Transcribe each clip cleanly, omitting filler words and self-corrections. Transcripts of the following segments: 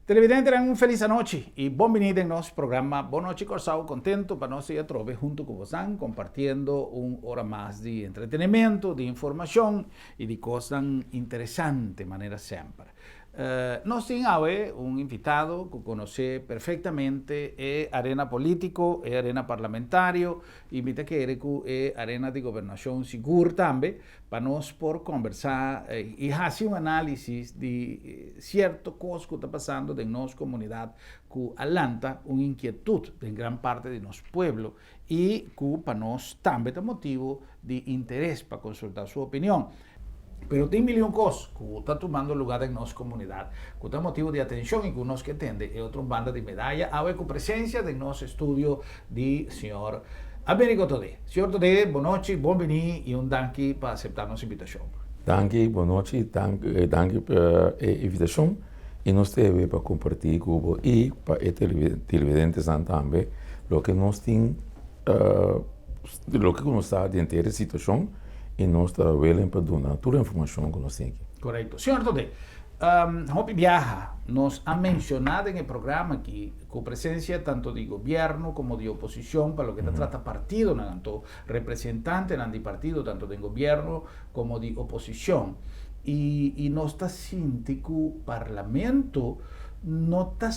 Televidentes, tengan una feliz noche y bienvenidos en nuestro programa Boa Noite Corsao. Contento para nosotros trove junto con vosotros, compartiendo una hora más de entretenimiento, de información y de cosas interesantes, de manera siempre. Nos tenemos un invitado que conoce perfectamente arena político, arena parlamentario, invita que arena de gobernación segura también, para nos por conversar y hacer un análisis de cierto cosas que está pasando en nuestra comunidad, que alanta una inquietud en gran parte de nuestro pueblo y que para nos también es motivo de interés para consultar su opinión. Pero tem milhão de cosas que está tomando lugar en nuestra comunidad, que está motivo de atención y que nos que atende es otra banda de medalla, ahora con presencia de nuestro estudio de señor Américo Todé. Señor Todé, boa noite, bienvenido y un danke para aceptar nuestra invitación. Danke, boa noite, danke pela invitação e nós temos para compartilhar com você e para os televidentes também o que nós temos, o que nós está dentro da situação e nós estamos willing para dar toda a informação que nós temos aqui. Correto. Senhor Todé, Hopi Viaja nos ha mencionado en el programa aquí con presencia tanto de gobierno como de oposición para lo que trata partido, tanto representantes de partido, tanto de gobierno como de oposición. Y no está sintiendo parlamento, no está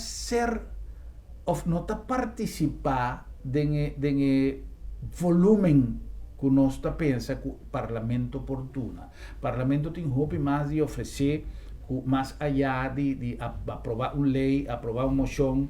no está participar de volumen que nós pensa que o parlamento oportuna. O parlamento tem roupa mais de oferecer, mais allá de aprovar uma lei, aprovar uma moção,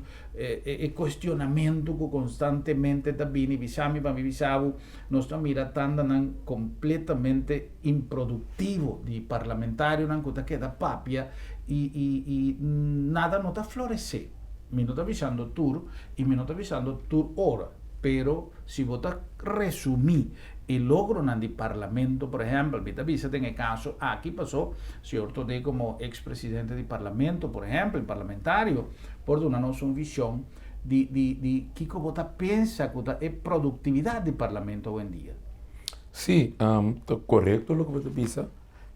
questionamento que constantemente está vindo, visami para mim visavo, nós estamos mirando completamente improdutivo de parlamentário, que está queda papia e nada não está florescer. Me não está avisando tur e me não está avisando tur hora. Pero si vos resumir el logro en el Parlamento, por ejemplo, en el caso, aquí pasó, señor Todé como expresidente del Parlamento, por ejemplo, el parlamentario, por darnos una visión de qué vos piensa que es productividad del Parlamento hoy en día. Sí, correcto lo que vos piensa,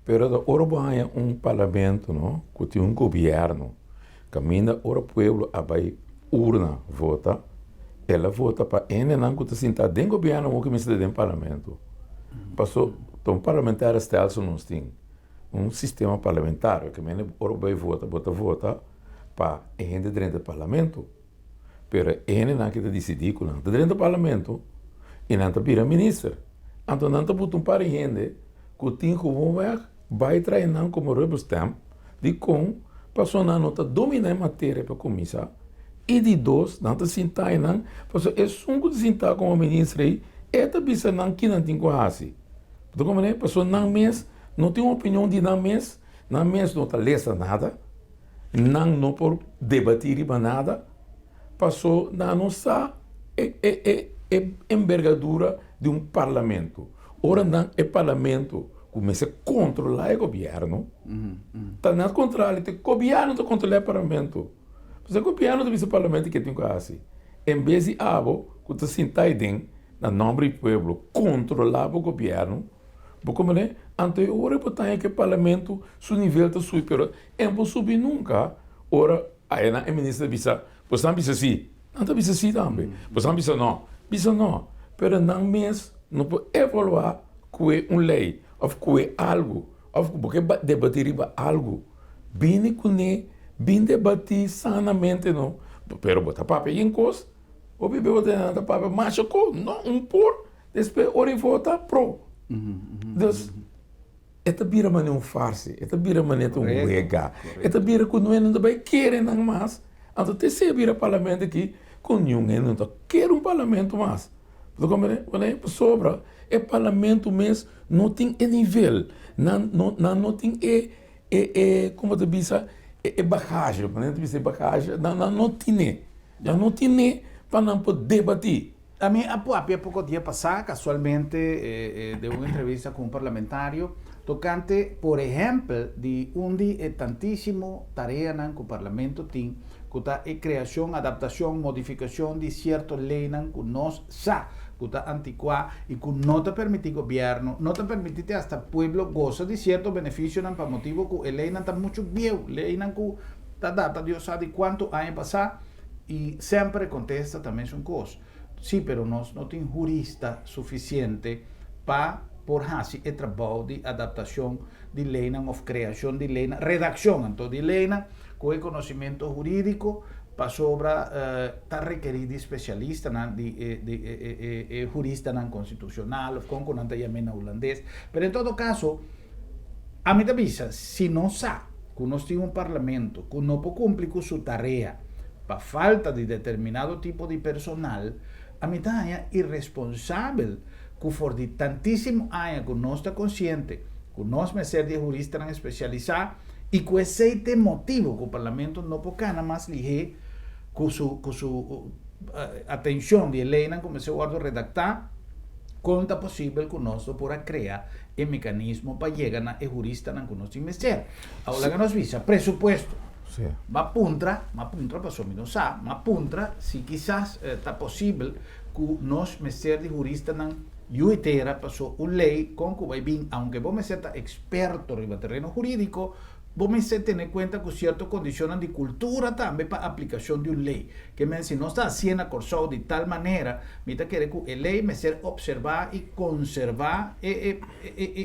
pero ahora hay un Parlamento, ¿no? Que tiene un gobierno, camina ahora el pueblo a urna vota. Ela vota para não que está sentado dentro do governo ou que me está dentro do parlamento. Passou, então, parlamentar estelse nós tem um sistema parlamentar que me vai vota para gente dentro do parlamento. Pero não que está decidido não está dentro do parlamento e não está vira ministro. Então não está botando para gente que tem como vai trazer não como rubber stamp de com passou não está dominar a matéria para começar. E de dois, não está sentado, não, porque é só que sentar como ministro aí, é também se não que não tem coisa. Então, como é, porque não tem uma opinião de não está lendo nada, não por debater nada, passou não está envergadura de um parlamento. Ora, não é parlamento, começa a controlar o governo, está na controle, o governo está controlando o parlamento. Você copiando do parlamento que tem quase. Em vez de algo que está sentado dentro, na nome do povo, controlar o governo, porque como é, antes ora botar que o parlamento, seu nível está super, é não subir nunca. Ora, aí na ministra bisa, você não bisa assim, não está bisa assim também. Você não bisa não, pero não mesmo, não pode evaluar que é uma lei, ou que é algo, ou porque debater algo, bem bem debatir sanamente, não. Pero botar papel em coisa, ou beber botar papel machucou, não, por, depois ora vota pro. Então, esta bira mané um farce, esta bira mané um Correto, wega, correto. esta bira que não é não vai querer não mais, então tem se bira parlamento aqui com nenhum é não quer um parlamento mais, porque como é sobra é parlamento mesmo não tem nível, não tem como te diz bagagem, não tem bagagem, não tem para não poder debater. A mí, há pouco dia passado, casualmente, de uma entrevista com um parlamentário, tocante, por exemplo, de onde é tantíssimo tarefa que o parlamento tem, que é criação, adaptação, modificação de certas leis que nós sabemos, que está antiquado e que não te permite governo, não te permite hasta pueblo goza de certos benefícios para motivo que a lei não está muito vieja, a lei não está data, Deus sabe quanto anos passado, e sempre contesta também uma coisa. Sim, pero nós não temos jurista suficiente para por fazer o trabalho de adaptação de lei, ou criação de lei, redação então, de lei, com conhecimento jurídico, para sobra está requerido de especialista, de jurista constitucional, com conhecimento holandês. Mas em todo caso, a mim avisa, se não sabe que nós temos parlamento que não pode cumprir com sua tarefa, para falta de determinado tipo de personal, a mitad é irresponsável que for de tantíssimo anos que nós está consciente que nós me ser de jurista especializado e que esse motivo que o parlamento não pode nada mais ligar com sua atenção de lei como se guarda redactar quanto é possível que nós possa criar um mecanismo para chegar na jurista que nós temos que ser. Agora que nós visa presupuesto. Sim. Ma puntra passou a não sabe, ma puntra, se quizás está possível que nós, mestre de jurista, não juitera, passou uma lei com que vai vir, aunque vos ser experto no terreno jurídico, vos ser ter em conta que certas condições de cultura também para a aplicação de uma lei. Que se não está sendo acordado de tal maneira, me está querendo que a lei me ser observar e conservar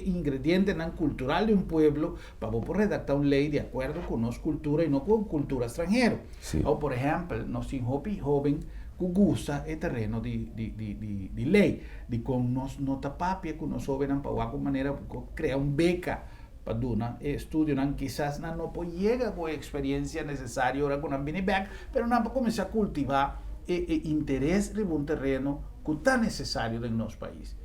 ingrediente cultural de um pueblo para vos redactar uma lei de acordo com nossa cultura e não com cultura estrangeira. Ou, por exemplo, nós temos jovem que gosta o terreno de lei, de como nós não tapapia, que nós jovens para alguma maneira criar uma beca para dar estudio, quizás não pode chegar com a experiência necessária agora com a back, mas não para começar a cultivar o interesse de um terreno que está necessário no nosso país.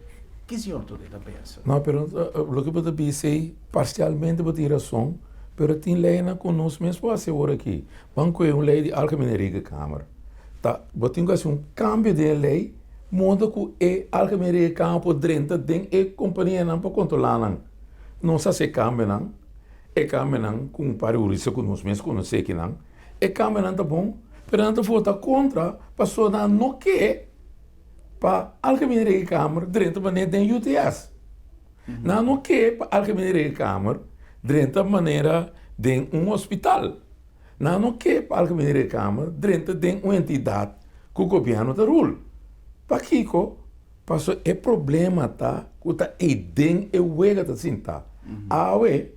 O que o senhor pensa? Não, pero o que eu disse parcialmente por ter razão, pero tem lei na conosco mesmo para ser aqui. Banco é uma lei de algemene Câmara. Tá, eu tenho que fazer um cambio de lei, monta que a algemene Câmara por dentro tem a companhia não para controlar não se cambia não, cambia não com para o risco que nós mesmos conhecemos que não, cambia não tá bom, mas não vota contra, passou não não quer para algemene Câmara dentro maneira tem UTS, não quer para algemene Câmara dentro maneira tem hospital, não quer para algemene Câmara dentro tem uma entidade que o governo está rule, para Kiko passou é problema tá que tá aí é o ega tá assim tá awe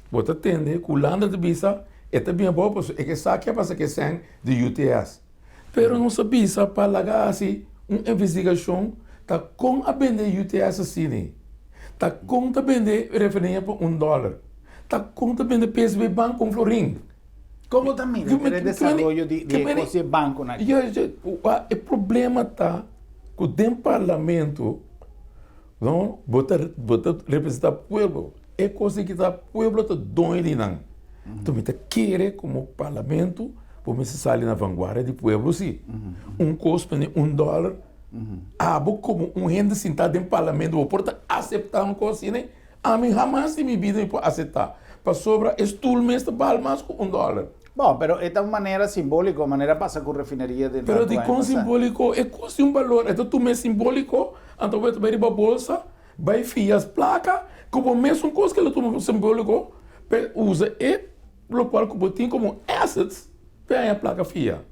bota tende que o landa de bisa é também bom porque é que sabe que passa que sem de UTS pero não sabia para lagar assim uma investigação tá com a vender UTS assim tá com a vender referência por $1 tá com a vender PSB Bank com florim como também o desenvolvimento de banco na o problema tá que o parlamento não bota representar o povo é coisa que o povo está doido não então me quer como parlamento por me sair na vanguarda do povo sim custo de $1 como gente sentada em parlamento vou porta aceitar coisa assim a mim jamais em minha vida pode aceitar para sobra estudo mesmo vale mais que $1. Bom, pero esta maneira simbólica, maneira passa com refineria de pero de com simbólico é custa um valor então tu me simbólico então vai ir para a bolsa vai fias placa como mesmo coisa que ele toma simbólico usa e o qual tem como assets para a placa fia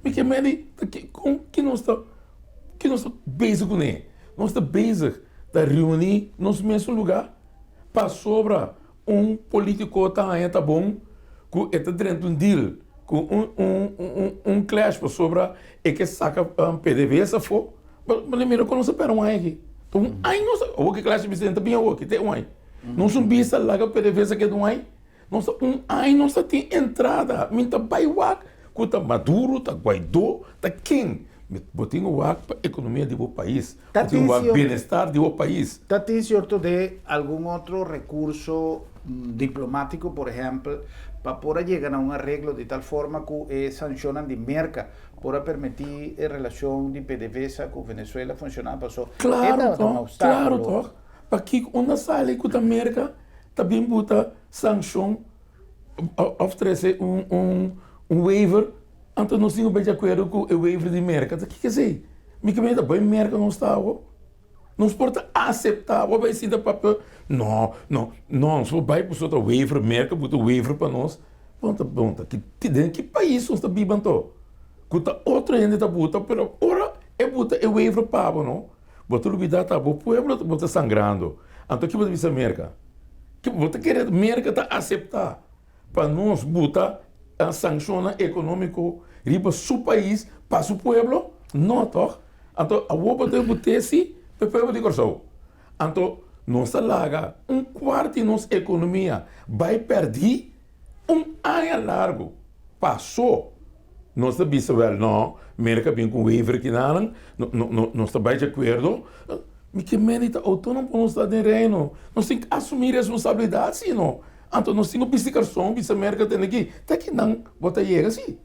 porque me com que nós está basic com ele nós está basic da reunir nos mesmo lugar para sobra político tá bom que está dentro de um deal, com clash para sobra é que saca PDV essa for, mas lembra quando você pera aqui, então aí não sei, o que clash me senta bem o que tem aí, Não são vista lá que PDVSA que não é. Não tem entrada. Minta baiwak, que tá Maduro, tá Guaidó, tá quem? Botinho wak para a economia do país. Botinho wak bem-estar do país. ¿Está cierto de algún otro recurso diplomático, por ejemplo, para poder llegar a un arreglo de tal forma que sancionan de merca para permitir a relación de PDVSA con Venezuela funcionar? Claro, claro. Para que uma sala que a América também bota sanção, oferece waiver. Então, nós temos bem de acordo com o waiver de América. O que quer dizer? Me que bem da América não está. Não se pode aceitar. Vai ser da papel. Não. Se vai para o waiver, América bota waiver para nós. Ponta. Que país nós está vivendo? Que outro ainda está bota, mas ora é bota o waiver para não. Bota olvidar tá o povo bota sangrando. Então, que vai dizer América? Que bota querer América tá aceitar para nós botar a sanção econômica riba seu país para seu povo? Não, toh. Então, a roupa tem que ter se para o povo de Corsão. Então, nossa larga quarto de nossa economia vai perder ano largo. Passou. Nós estamos não, América vem com waiver que não estamos de acordo. Mas que está autônomo para nós estar de reino. Nós temos que assumir responsabilidade, sim, não. Então, nós temos que explicação, que a América tem aqui. Até que não, bota chega assim.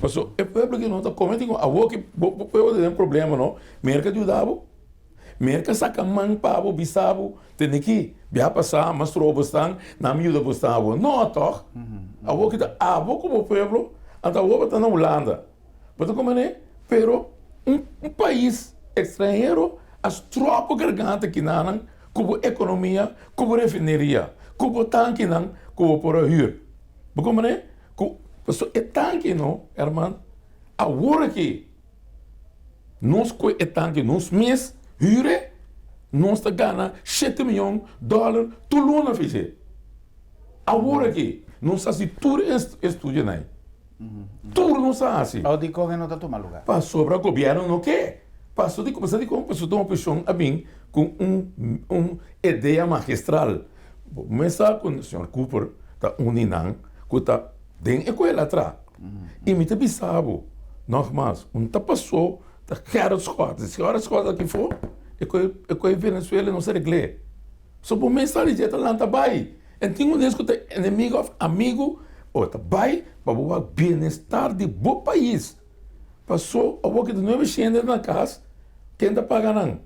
Mas o povo que não está comendo, a boa que o povo tem problema, não. América ajudava. América saca mão para o bisabo, tem que viajar passar, mas tropas estão, não me ajuda a postar. Não, toh. A boa que está, a boa como o povo, então, o está na Holanda. Mas como é? Pero país estrangeiro, as tropas garganta que não, como economia, como refineria, como tanque não, como por aí. Mas como é? É tanque não, irmão. Agora que nós com é tanque, nós mês, hyre, nós está ganhando $7 milhões, tudo não fizer. Agora que nós fazemos tudo estudo não. Tudo não sabe assim. O de não está tomando lugar. Passou para o governo, não quer. Passou de começar a tomar uma posição a mim com uma ideia magistral. Começar com o Sr. Cooper, está uninando, que está dentro da atrás. E me está sabe, nós passou, está caro as coisas. Se as coisas aqui for, é que Venezuela não se regle. Só por mensagem de lá está bem. Então, um deles que tem inimigo, amigo, outra vai para o bem-estar de bom país. Passou a boca de 900 na casa, quem está pagando?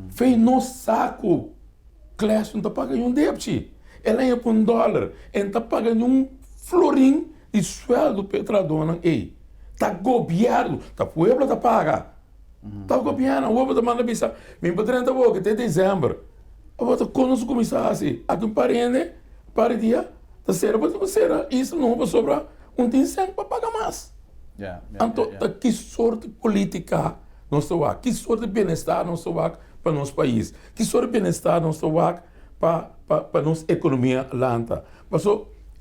Fez no saco. Classe não está pagando débito. Ela é por $1. Ela está pagando florim de sueldo petradona. Ei, está governo, está povo está paga. Está governo, o povo está mandando pensar. Me patrão está boca até dezembro. A outra quando se começar assim, aqui um parente, para dia, tá será isso não vai sobrar tem sempre para pagar mais. Então, que sorte política nós estamos que sorte de bem-estar nós estamos para nosso país, que sorte de bem-estar nós estamos para nossa economia lenta. Mas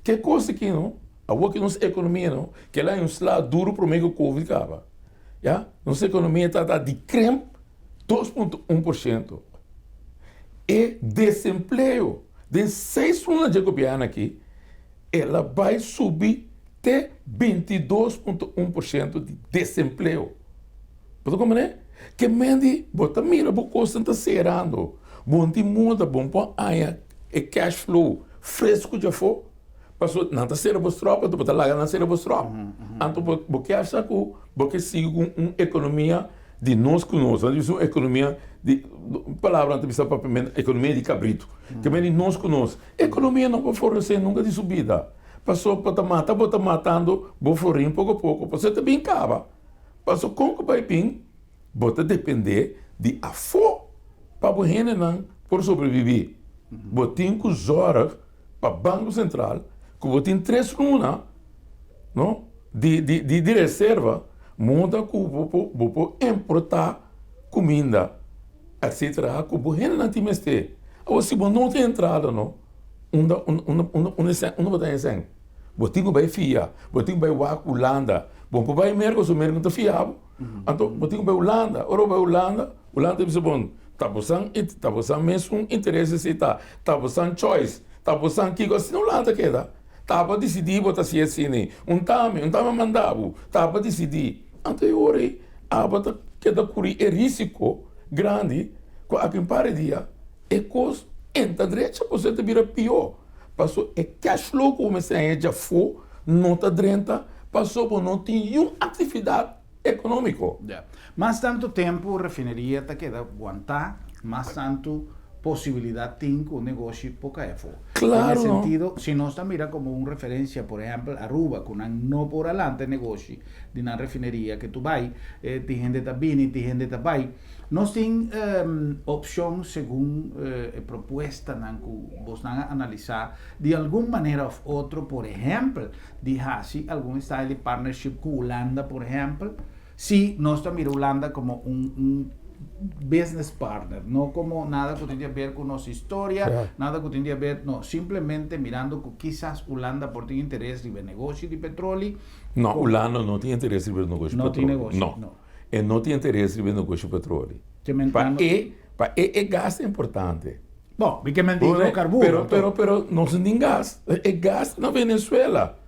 que coisa que não, a que nossa economia não, que lá é lado duro para o meio Covid acaba. Já, nossa economia está de creme 2,1%. E desemprego de 6 anos de governo aqui, ela vai subir até 22,1% de desemprego. Mas como é? Que mende, bota mira, o custo está cerrando. Bom, te muda, bom, põe aí, é cash flow, fresco já foi. Passou, não está sendo a tropa, tu bota lá, não está sendo a tropa. Então, porque acha que, porque sigue com uma economia de nós com nós, uma economia de, palavra antes de propriamente, economia de cabrito, que vem de nós com nós. Economia não pode fornecer nunca de subida. Passou para matar, bota matando, vou forrir pouco a pouco, você também acaba. Passou com o paipim, bota depender de afo para o rene não por sobreviver. Botinho com os horas para o Banco Central, que botinho 3 lunas, não? De reserva, monta que vou importar comida, etc. Que o rene não tem mais. Ou se não tem entrada, não? Não vai ter botinho vai fiar, botinho vai Holanda, bom vai Mercosul, o Mercosul está fiável. Então botinho vai Holanda, ora vai Holanda diz bom, tá buscando mesmo interesse se tá buscando choice, tá buscando que assim não lanta queda. Tá para decidir botar se assim, um tame mandava, tá para decidir. Anterior, a bota queda curi é risco grande, com a quem para dia, é coisa entra direita, você te vira pior. Passou é cash flow como se é já for, não tá direita, passou por não ter nenhuma atividade econômica. Yeah. Mas tanto tempo a refineria está queda aguentar, mas tanto possibilidad tem que o negócio pouca é for. Claro. En el sentido, si no está mira como una referencia, por ejemplo, Aruba, con no por adelante negocio de una refinería que tú vas, ti gente está bien y ti gente está vai. Nós tem opção según propuesta que vos van a analisar de alguna manera ou outra, por ejemplo, de hacer algún style de partnership con Holanda, por ejemplo. Si no está mira Holanda como un business partner, no como nada que tenga que ver con nuestra historia, Claro. nada que tenga que ver, no, simplemente mirando que quizás Holanda por tener interés en el negocio de petróleo. Não, Holanda não tem interesse em ver negócio de Não tem petróleo. negócio, Não. não. Ele não tem interesse em ver negócio de petróleo. Que me Para entendo- gás é importante. Bom, vi que me digo Né? carbono. Pero não se tem gás. É gás na Venezuela.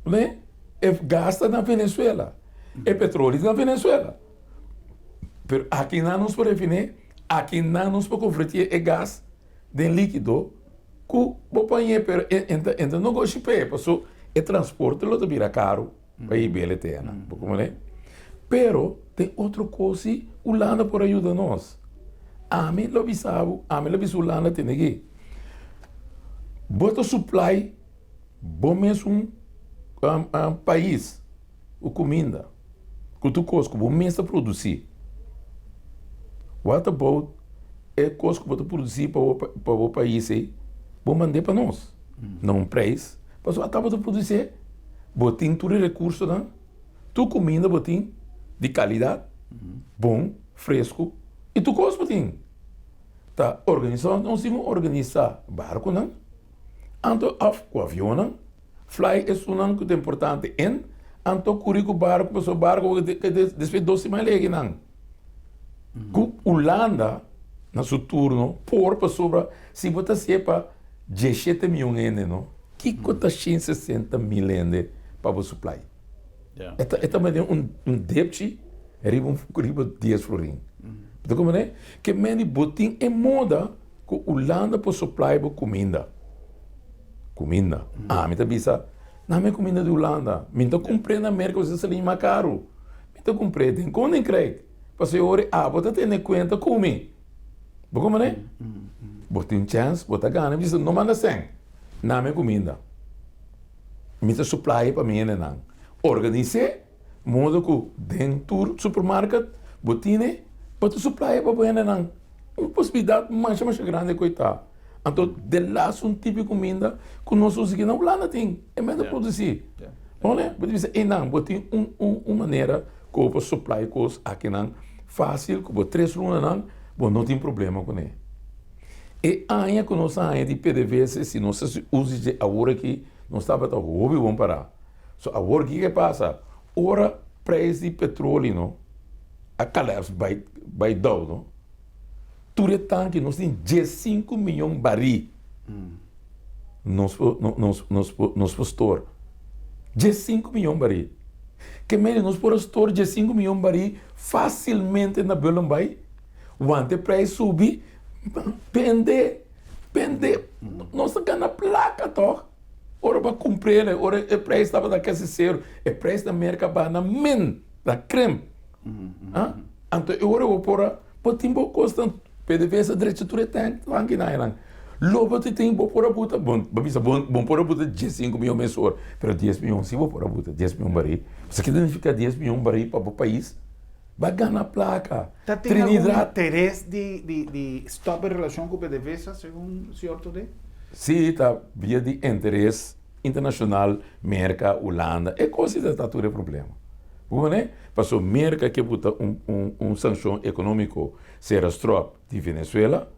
Né? É gás na Venezuela. É petróleo na Venezuela. Pero aqui não nos pode definir, aqui não nos pode converter é gás de líquido que vou pôr, pero entra no negócio pé, passou é transporte lo vira caro para ir bem eterna, como né? Pero tem outra coisa, Holanda por ajuda nós. A mim lo bisabo, a mim lo bis Holanda tem aqui. Bota supply, bom mesmo país, o comida, que tu cosco, bom mesmo produzir. What about é coisa que você produzir para o país aí, vou mandar para nós. Não preço, mas você pode produzir, botem todo recurso, né? Tu comida, botem de qualidade, bom, fresco, e tu costa, botem. Tá, organizando, nós temos que organizar barco, né? Anto o avião, né? Fly é um que é importante, anto curico barco, mas o barco que desfez 12 mais lege, não. Holanda, na seu turno, para sobre, se você sepa, 17 milhões, não? Que custa 160 milhões para o supply? Yeah. Esta é um débito, riba 10 florim. Então, como é? Que meni botin é moda que Holanda para supply para comida. Comida. Me tá bisa, não é comida de Holanda. Me tá comprei na América, você se mais caro. Me tá comprei, tem quando em Craig. Você ora, você tem em conta come. Como é? Você tem chance, você ganha, você não manda sem. Não é comida. Me tá supply para mim, não. Organize, modo que dentro do supermercado, você pode supply para mim, não. Uma possibilidade mais grande, coitado. Então, de lá, um tipo de comida que nós usamos aqui na Holanda tem. É melhor produzir. Olha, você diz, não, você tem uma maneira que eu posso supply coisas aqui, não. Fácil, que você 3 lunas, não tem problema com ele. E ainda que nós ainda de PDVSA, se nós usamos agora que nós estamos a hobby, vamos parar. So, agora o que passa? Ora, preço de petróleo, não? A collapse by Dow, não? Tudo tanque, nós temos 15 milhões de barris. Nos postor. 15 milhões de barris. Que mesmo nós podemos store 15 milhões de barris facilmente na Belambay. O preço subir, pende. Nós ganhamos placa, toh. Ora para cumprir, ora o preço estava daquele zero, o preço da América vai na da creme. Então, eu vou por tempo custa PDVSA direito tudo tem, lá que não é. Logo te tem por a buta, bom por a buta 15 milhões mensual, pero 10 milhões se vou por a buta 10 milhões bari. Você que significa 10 milhões bari para o país? Vai ganhar placa. Tá tem algum interesse de stop em relação com o PDVSA, segundo o senhor Todé? Sim, está via de interesse internacional, América, Holanda, é coisa que está tudo problema. Como né? Passou América que botar sanção econômico, será strop de Venezuela,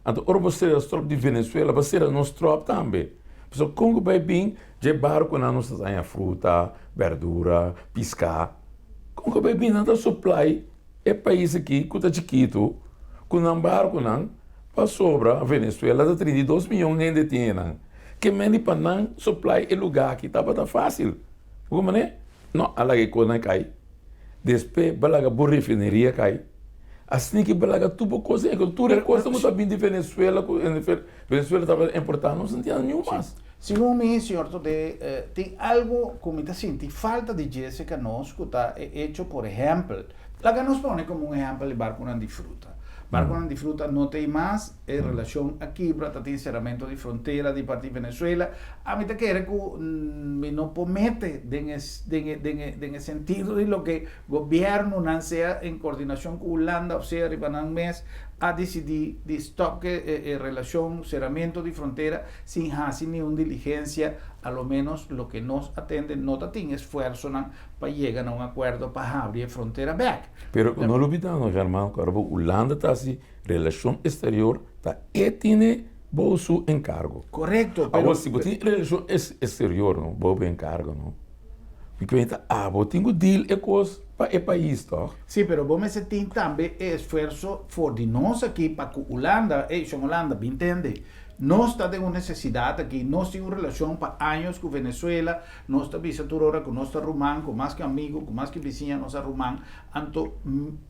então ora você será strop de Venezuela, vai ser nosso strop também. Passou Congo vai bem, de barco na nossa fruta, verdura, pescar. Congo vai bem, nada supply, é país aqui, que está chiquito, com um barco não, para sobra a Venezuela de 32 milhões de tienen. Que meni para não supply e lugar que estava tá fácil. Como né? Não, a laga que cai. Depois, balaga boa refineria cai. Assim que balaga tudo coisa, que tudo coisa muito bem de Venezuela, Venezuela estava importando, não sentia nenhum mais. Segundo mim, senhor, tem algo como está sentindo falta de Jéssica nós que está hecho, por exemplo, la que nos pone como um exemplo de barco de fruta. Barco de fruta não tem mais relação aqui para ter encerramento de fronteira de parte de Venezuela. A mim te quer que não promete en sentido de lo que o governo não seja em coordenação com Holanda, ou seja, para um mês a decidir de stop relação, cerramento de fronteira sem fazer nenhuma diligência, a lo menos lo que nos atende, no tem esforço para chegar a um acordo para abrir a fronteira back. Pero não olvidamos, Germán, que a Holanda está assim, relação exterior, está e tem bolso encargo. Correto. Agora, se você tem relação exterior, não, bom encargo, não. Porque vou ter um deal e coisa para o país, tá? Sim, mas vamos ter também esforço for de nós aqui para que Holanda, Holanda, me entende? Nós temos necessidade aqui, nós temos relação para anos com Venezuela, nós estamos visitando agora com nosso rumano, com mais que amigo, com mais que vizinha, nossa rumano. Então,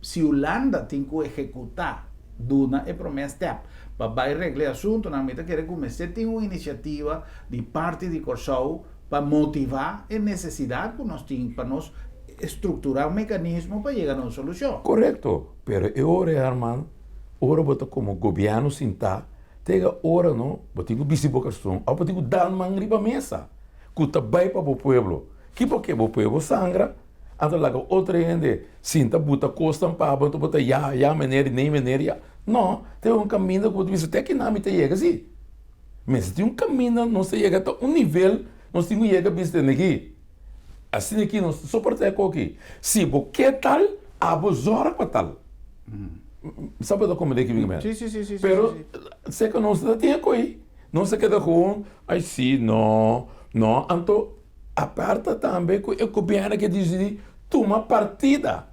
se Holanda tem que executar, duna é primeiro step. Para arreglar o assunto, na medida que começar a ter uma iniciativa de parte de Corsão para motivar a necessidade que nós temos, para nós estruturar um mecanismo para chegar a uma solução. Correto. Pero agora, Herman, agora bota como governo sentar, tega hora não, bota que bicibocação, ou bota que dar mangri para mesa, que tá bem para o povo. Que porque o povo sangra, anda lá que outra gente sinta bota costa para bota ya maneira nem maneira. Não, tem um caminho que você diz até que não me chega assim. Mas tem um caminho, não se chega a um nível, não se chega a business aqui. Assim aqui não suporta aqui. Se você tal, abusora para tal. Sabe como é que vem? Sim. Pero sei que não se tem aqui. Não se queda com, ai sim, não. Então, a parte também que o governo que decide tomar partida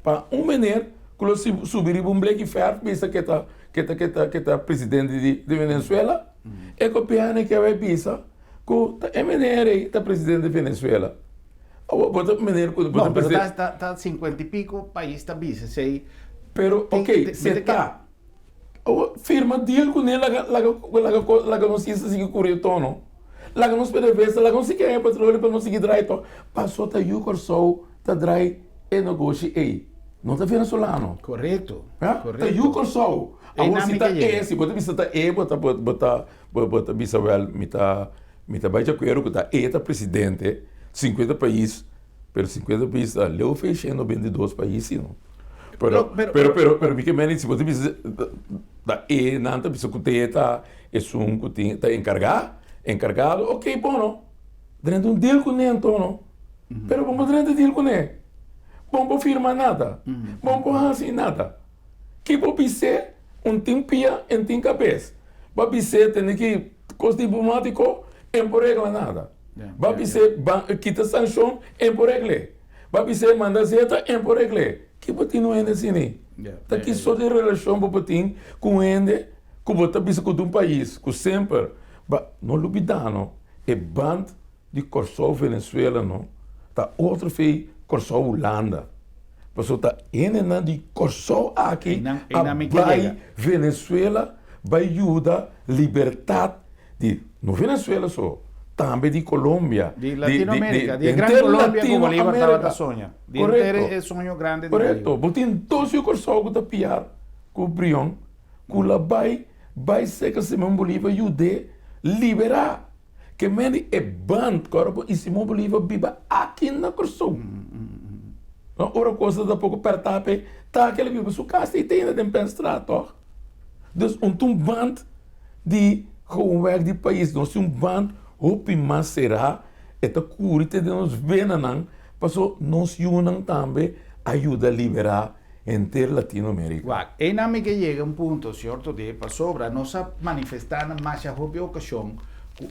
para maneira que subir um black fair, pensa que tá presidente de Venezuela, é o governo que vai pensar que é maneira que presidente de Venezuela. Não, mas está 50 e pico, país está vice, sei. Pero, ok, se está. Firma deal com ele, lá que não se sigue correto, lá que não se pode ver, lá que não se quer petróleo para não seguir direito. Passou a Yucor Sol, tá dry e negócio aí. Não está venezolano. Correto. Tá Yucor Sol. Agora se tá esse, bota visita bota bisawel, mita baixo quero que tá presidente, 50 países, pero 50 países, leu fechando 22 países, não. Pero mi que meni se você precisa da nanta precisa que está tá encargado, ok, bom, dentro um deal com ele, então, pero vamos dentro deal com ele, vamos firmar nada, vamos assim nada, que pode ser tempia em cabeça, pode ser tem que custo diplomático em por regla nada, pode ser quita sanção em por regla, pode ser manda zeta em por regla. Que você não é assim, tá aqui só de relação você com ele, que você pensa com um país, que sempre, não lubidano, é band de Corsol Venezuela, não, tá outro fei Corsol Holanda, porque tá ena de Corsol aqui, vai Venezuela, vai ajuda liberdade de, no Venezuela só. Também de Colômbia. De Latinoamérica, de grande Colômbia como Bolívar estava sonha. De inteiro é sonho grande. Correto. Botem todos os corsos que piar, com o Brion, que lá vai ser que se meu Bolívar ajude liberar. Que meni é band, corpo, e se meu Bolívar viva aqui na corso. Ora coisa da pouco pertape, tá aquele viva sua casa e tem ainda tempestrato. Então band de homework de país, nós um band Hopi mas será esta curita de nos venanan, passou nos unam também ajuda a liberar inteira Latinoamérica. É na que chega ponto, certo, de para sobra nós manifestar na mais a ocasião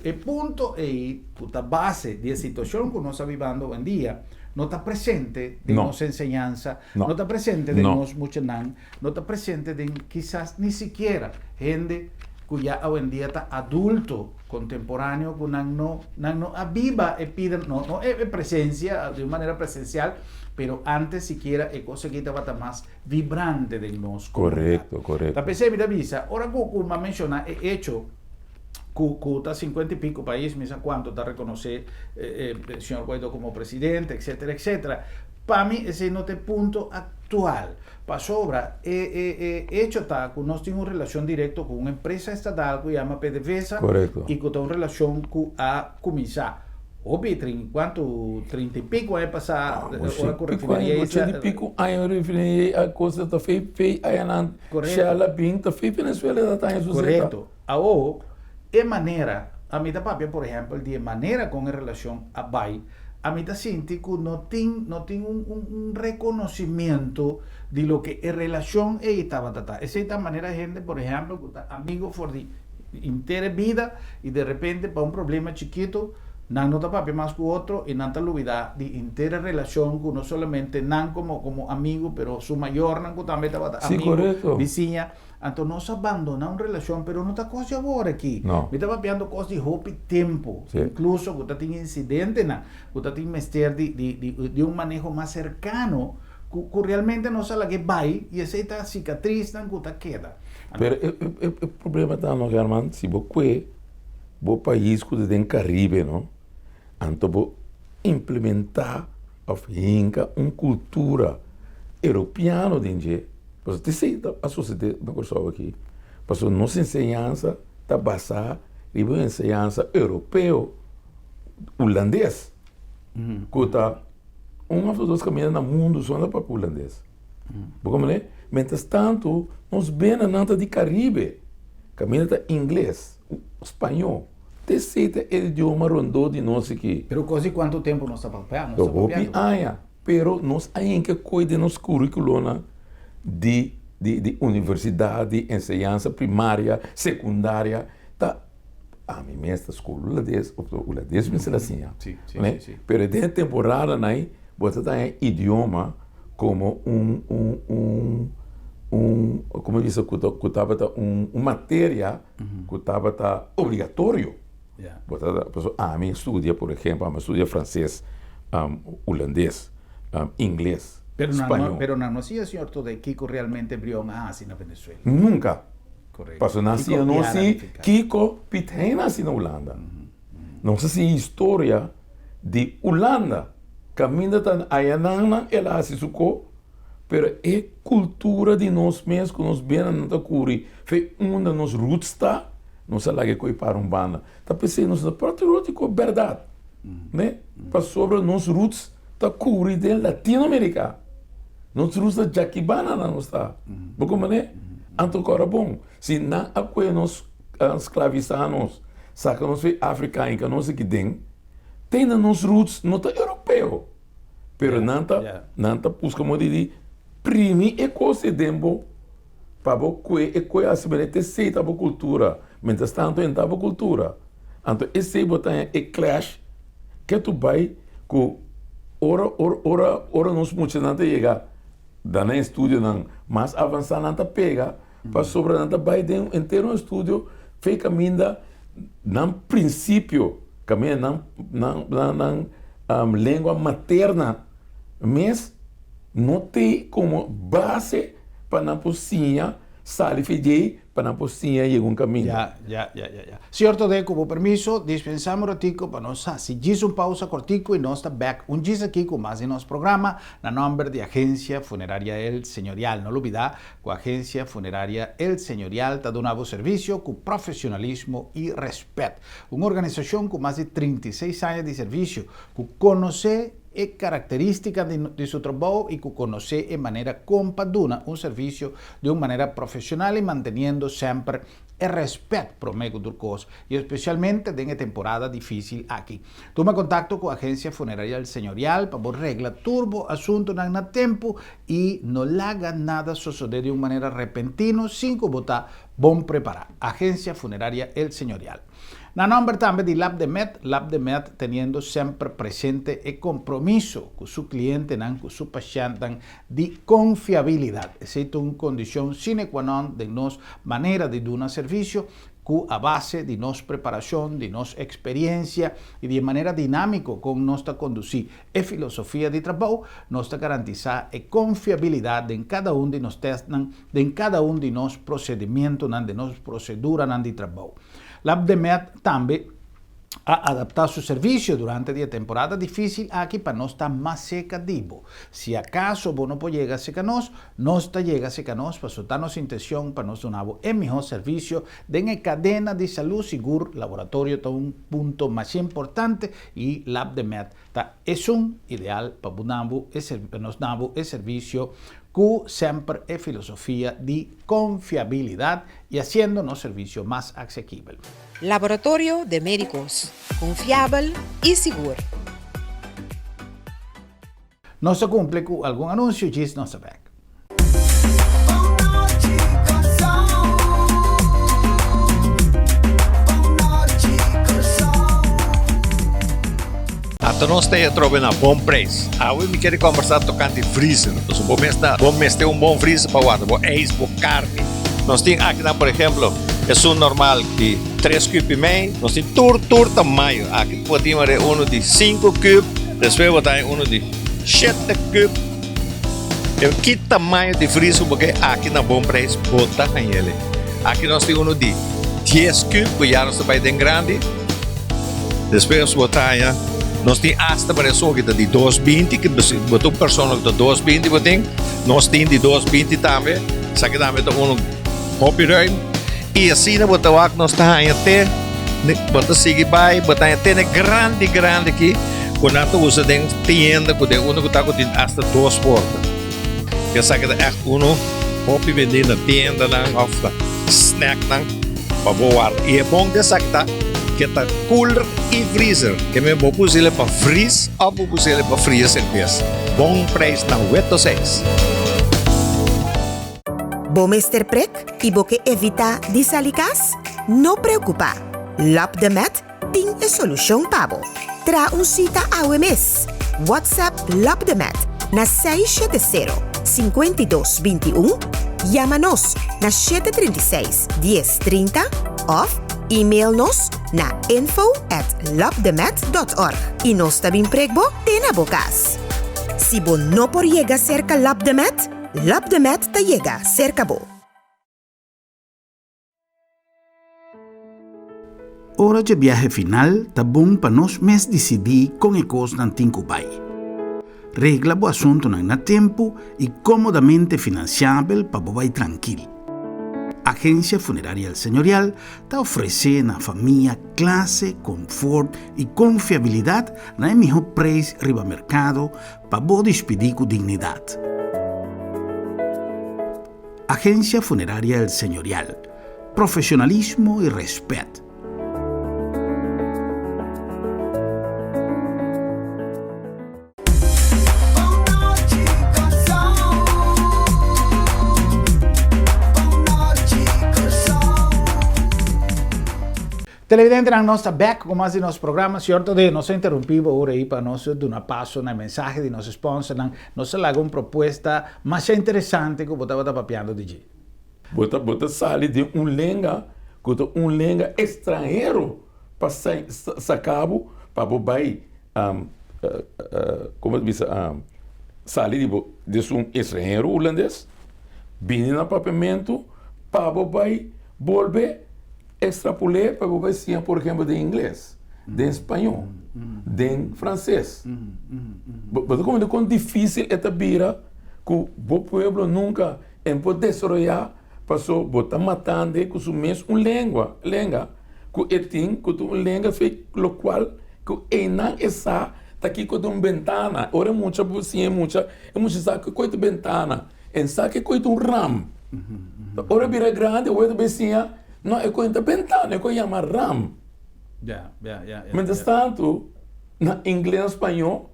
El punto es la base de la situación que nos está viviendo hoy en día. No está presente de No. nuestra enseñanza, No. no está presente de No. nos muchanan, no está presente de quizás ni siquiera gente que ya hoy en día está adulto, contemporáneo, que no aviva y piden, no es presencia de manera presencial, pero antes siquiera es cosa que estaba más vibrante de nos. Correcto, correcto. La PC me avisa, ahora como me menciona, he hecho que está 50 y pico países, me dice cuánto está reconocer el señor Guaidó como presidente, etcétera, etcétera. Para mí, ese no es el punto actual. Para sobra, hecho está que no tiene una relación directa con una empresa estatal que se llama PDVSA Correcto. y que está una relación con a Comisa. Obvio, ¿cuánto? 30 y pico años pasado, ahora con refinería esa. 30 e pico anos refineria a coisa está feita aí na Correto. Xala Bim está feita Venezuela está em Correcto. Ahora, de manera, a mí da papia, por ejemplo, de manera con relación a Bay, a mí da siento que no tiene un reconocimiento de lo que es relación estaba tata. Esa es la manera gente, por ejemplo, que está amigo por de entera vida y de repente para un problema chiquito, no está papia más que otro y no te olvida de entera relación que no solamente nan como amigo, pero su mayor nan que también estaba Sí, amigo, correcto. vizinha. Entonces no se abandona una relación, pero no está cosa ahora aquí. No. Me estaba viendo cosas de hope tiempo. Sí. Incluso que usted tiene incidente, que usted tiene mester de un manejo más cercano, que realmente no sabe que va y esa esta cicatriz que usted queda. Pero o problema está no Germán, se você o país que tem Caribe, não? Então vou implementar a finca uma cultura europeia dentro. Porque você a sociedade não pessoal aqui, porque nossa ensinança está baseada em uma ensinança europeu, holandês, que está uma das duas caminhas no mundo só para o holandês. Como né? Mientras tanto, nós bem na nata de Caribe, caminha está inglês, espanhol. Terceiro é o idioma rondou de nós aqui. Pero così quanto tempo non sta papando? Eu vou pero nós ainda cuida nos currículos de universidade, ensinança primária, secundária, tá? A minha mestra escola holandês me ensina assim, Sim, né? sim. Pero dentro da temporada, né, você tem idioma como como eu disse, que estava matéria que estava obrigatório. Yeah. A mim estudia, por exemplo, a mim estudia francês, holandês, inglês, espanhol. Pero no hacía cierto de Kiko realmente abrió una ASI en Venezuela. Nunca. Correcto. Passou nasci, Kiko não Viana sei, fica. Kiko Pitén nasci na Holanda. Não sei se história de Holanda. Caminha tan ayanana ela asisuko, pero é cultura de nós mesmos que nós bem na curi. Foi onde nos roots está, não sei lá que coi para um banda. Tá pensando nos próprio root com verdade, né? Para sobre nos roots tá curi de Latinoamérica. Nos roots da Jaquibana não está. Como né? Anto agora bom, se não apoia nos escravizados, saca nos foi africano, que não sei que tem nos roots não tá europeu. Pero nanta pus como de primi e coisa dembo para que a semelhante seita a cultura, mientras tanto entrava cultura. Então esse botar é clash que tu vai com ora nos muitos nanta chega da na estúdio não mais avançar nanta pega para sobre nanta vai dentro inteiro estúdio fez caminho não princípio caminho não língua materna, mas não tem como base para não poder sair para não poder ir um caminho. Ya. Cierto, de como permiso, dispensamos un ratico para nos si giz un pausa cortico y nos está back un giz aquí con más de nuestro programa, la nombre de Agencia Funeraria El Señorial. No lo olvida, con Agencia Funeraria El Señorial está dando un nuevo servicio con profesionalismo y respeto. Una organización con más de 36 años de servicio, que conoce e características de su trabajo y que conoce de manera compaduna un servicio de una manera profesional y manteniendo siempre el respeto por medio de cosas y especialmente en esta temporada difícil aquí. Toma contacto con la Agencia Funeraria del Señorial para vos regla turbo asunto en tiempo y no le haga nada suceder de una manera repentina sin que vos está bon preparado. Agencia Funeraria El Señorial. Na nombre también de LabDemet teniendo siempre presente el compromiso con su cliente, con su paciente, de confiabilidad. Es una condición sine qua non de nuestra manera de dar un servicio a base de nuestra preparación, de nuestra experiencia y de manera dinámica con nuestra conducir y filosofía de trabajo, nos garantiza confiabilidad en cada uno de nuestros testes, en cada uno de nuestros procedimientos, de nuestras proceduras de trabajo. LabDemet también ha adaptado su servicio durante la temporada difícil aquí para no estar más secadivo. Si acaso vos no puedes llegar a secanos, no está llega a secanos para soltarnos intención para nos donar el mejor servicio de una cadena de salud seguro. Laboratorio está un punto más importante y LabDemet es un ideal para nos dar el servicio con siempre es filosofía de confiabilidad y haciendo nuestro servicio más asequible. Laboratorio de Médicos, confiable y seguro. No se cumple con algún anuncio, just no se ve. Então nós temos a bom preço. Aí me quero conversar tocante freezer. Então bom mês tem bom freezer para guardar, bom eis, bom carne. Nós temos aqui, por exemplo, é um normal de 3 cubos e meio. Nós temos todo tamanho. Aqui podemos ter de 5 cubos, depois botar de 7 cubos. É que tamanho de freezer porque aqui na bom preço bota ele. Aqui nós temos de 10 cubos, que já não se vai ter grande. Depois botar nós temos hasta para isso que de 220, que botou pessoa que de 220 botem, nós temos de 220 também, só que também tem copyright e assim na botou aqui nós tá até botar seguir vai botar até grande aqui quando a usa tem tienda que que tá com hasta 2 portas, que só que é copy vender na tienda não oferta snack não para boar e é bom que tá que está cooler e freezer, que me vou pôr ele para freeze ou vou pôr ele para fria cerveja. Bom preço na 86. Bom Mr. Prek e boque evita desalicas? Não preocupa. LabDemet tem a solução para você. Tra cita ao mês. WhatsApp LabDemet na 670-5221. Chama-nos na 736-1030 ou e-mail-nos na info@labdemet.org e nós também pregbo na bocas. Se você não por llegar cerca LabDemet, LabDemet te llega cerca bo. Hora de viaje final, tá bom para nós mes decidir com a coisa não tem que vai. Regla o assunto na tempo e comodamente financiável para você vai tranquilo. Agência Funerária El Señorial está oferecendo a família classe, conforto e confiabilidade na melhor preço riba mercado para você despedir com dignidade. Agência Funerária El Señorial. Profissionalismo e respeito. Televidente, nós estamos back com mais de nosso programa. Certo de nós interrompimos agora aí para nós dar um passo na mensagem de nosso sponsor. Nós lá uma proposta mais interessante que eu estava papiando de dia. Bota sale de lenga, lenga estrangeiro para sacabo para bobai como diz sale de estrangeiro holandês, vindo no papamento para bobai volver extrapolar para você ser, por exemplo, de inglês, de espanhol, de francês. Mas como é difícil esta vira que o povo nunca pode desarrollar, passou botar matando com o mesmo língua, que ele tem com uma língua lo qual que não está aqui com uma ventana. Ora muita você muita sabe que coisa ventana, sabe que coisa ram. Ora vira grande, ora becinha. Não, é coisa ventana, é coisa chama RAM. Mas tanto, na inglês e espanhol,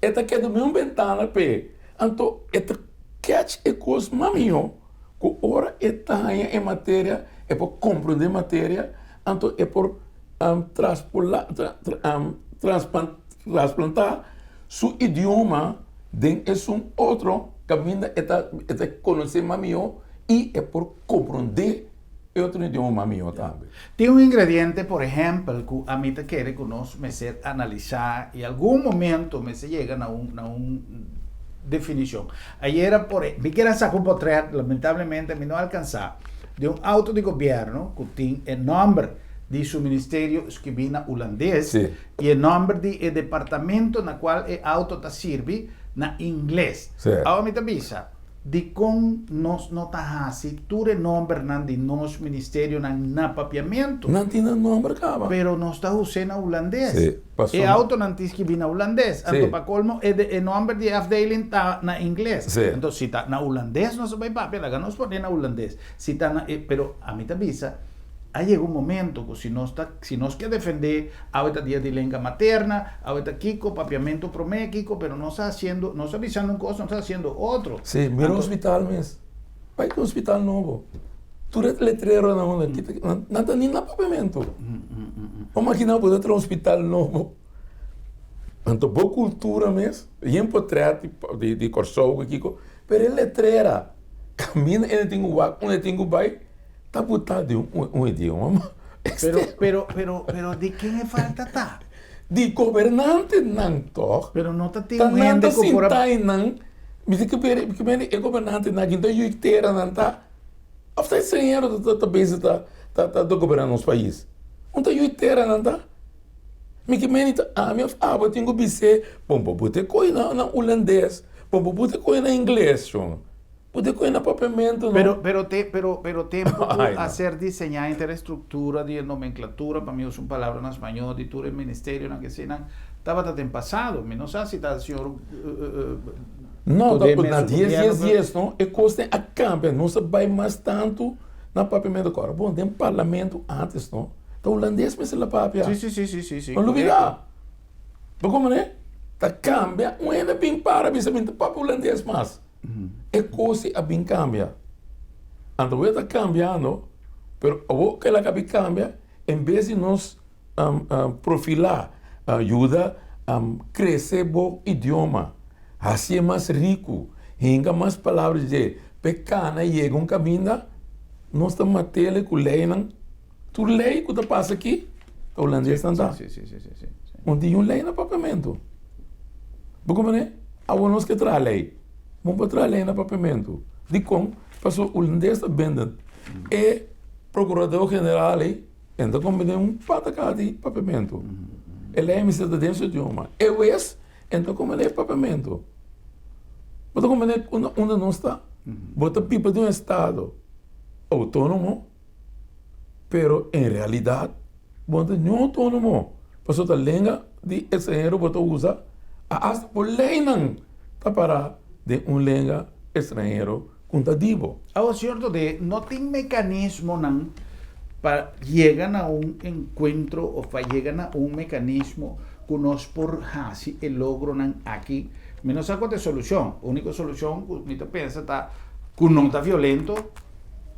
esta que é do mesmo ventana, pe. Então, esta catch é coisa maminho. Que ora esta em matéria, é para compreender matéria, então é por trasplantar su idioma de es un otro camino este conocer más mío y es por comprender outro idioma mío também. Tem um ingrediente, por exemplo, que a mim te quer que nós me ser analisar e em algum momento me se chega na definição. Aí era me quero sacar um portrait, lamentavelmente me não alcançar, de um auto de governo que tem o nome de seu ministério escrito na holandês Sim. e o nome de departamento na qual o auto está serve na inglês. Agora me te avisa. De com nós não tá assim, tudo é nome de nosso ministério na papiamento. Não tem nome, cara. Pero nós está usando holandês. Sim, E auto não tem que vir na holandês. Sim. Então, para colmo, o nome de afdeling está na inglês. Sim. Então, se está na holandês, nós vai papel, nós podemos na holandês. Se está na, pero a mim te avisa, aí chega um momento que se nós quer defender a outra dia de língua materna, a outra Kiko, papiamento proméquico, pero não está haciendo, não está avisando uma coisa, não está haciendo outro. Sim, mira o hospital mesmo. Vai para o hospital novo. Tu é letreiro na onda, não está nem na papiamento. Como aqui não pode ter um hospital novo. Então, boa cultura mesmo. E em portrait de Corsou, Kiko, pero é letreira. Camina, ele tem o ar, onde tem o vai. Está botado de um idioma. Pero de quem é falta tá? De governante não toch. Pero não está Tá tendo nada gente que por sintai não. Me diz que é governante não, então eu inteira não tá. After estrangeiro tá bem tá do governando nos países. Então eu inteira não tá. Me que meni minha eu tenho que ser, bom, botar coisa na holandês, bom, botar coisa na inglês, chão. Poder coisa na papiamento, não. Pero tempo a ser diseñar infraestructura de nomenclatura, para mim é uma palavra em espanhol, de todo o ministério, na que se estava até passado, mas não sei se está o senhor... Não, na 10, não, é coisa a cambia, não se vai mais tanto na papiamento agora. Bom, tem parlamento antes, não? Então, o holandês me se la papia. Sim. Não olvidar. Mas como, né? Tá cambia, um ainda bem para, bisa bem papo holandês mais. É coisa a bem cambia. Então, está cambiando, pero o que ela cabe cambia, em vez de nós profilar, ajuda a crescer o idioma, assim é mais rico, ainda mais palavras de pecana e chega um caminho, nós estamos matando com lei, não? Tu lei que passa aqui, o holandês não está. Sim. Onde tem lei no papiamento. Como é? Nós que traz lei. Vamos trazer lei no papiamento. De como? Passou o holandês está vendendo. E procurador-geral aí, então como tem patacá de papiamento. Ele é emissão dentro do idioma. Eu então como é papiamento. Mas como é onde não está? Bota pipa de um estado autônomo, pero em realidade, bota não autônomo. Passou a língua de estrangeiro, bota usa, hasta por lei não, tá para de língua estrangeiro contativo. O senhor não tem mecanismo não para chegar a encontro ou para chegar a mecanismo que nós por assim e logro não aqui, menos a qual é solução. A única solução que me pensa tá que não está violento,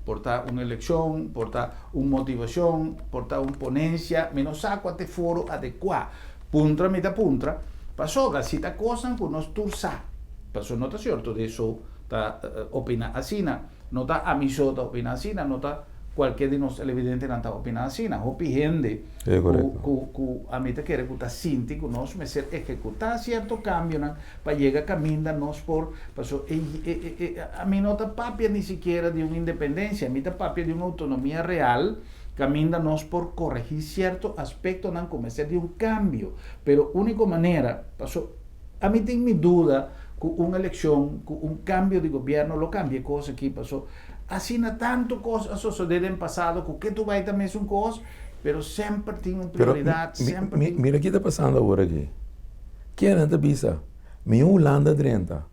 portar uma eleição, portar uma motivação, portar uma ponência, menos a qual é foro adequado. Puntra, passou a cita coisa que nós tursa. Passou não está certo disso, está opina assim, não está amigo está opina assim, não está qualquer de nós evidente não está opina assim, hopi gente que a mim te quer que está sinti que nós me ser executar certo cambio para chegar caminho nós por passou a mim não está papia nem sequer de uma independência, a mim está papia de uma autonomia real. Caminha nós por corrigir certo aspecto não começar de um cambio, pero única maneira passou a mim tem minha dúvida com uma eleição, com cambio de governo, lo cambia coisa que passou. Assim, tanto coisas sucederem no passado, que tu vai também uma coisa, mas sempre tem uma prioridade. Mira o que está passando agora aqui. Que é a bisa? Minha Holanda 30.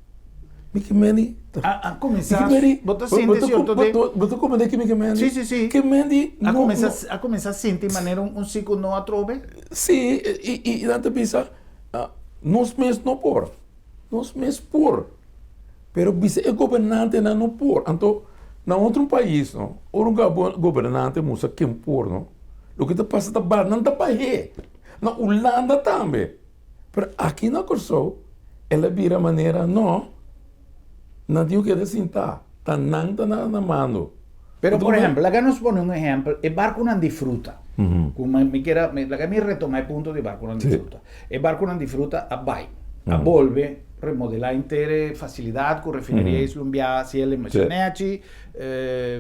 Que meni? A começar, você sente certo de... Você como é que me meni? Sim. Que meni? A começar a sentir maneira ciclo não atrove? Sim, e a bisa, nós mesmos não por. Nós mesmos por. Pero bisa é governante não por. Então, na outro país, não, ou um governante musa quem por, não, O que está passando não está para aí. Na Holanda também. Mas aqui na Corsou, ela vira maneira, não tem o que sentar. Está nada na mano. Pero, por ejemplo, acá nos pone un ejemplo, el barco non disfruta. Como mi retoma il punto di barco non disfruta. Il barco non disfruta a vai, a volve, remodelar intere facilidad con refineria islumbiata, si le meccaneaci,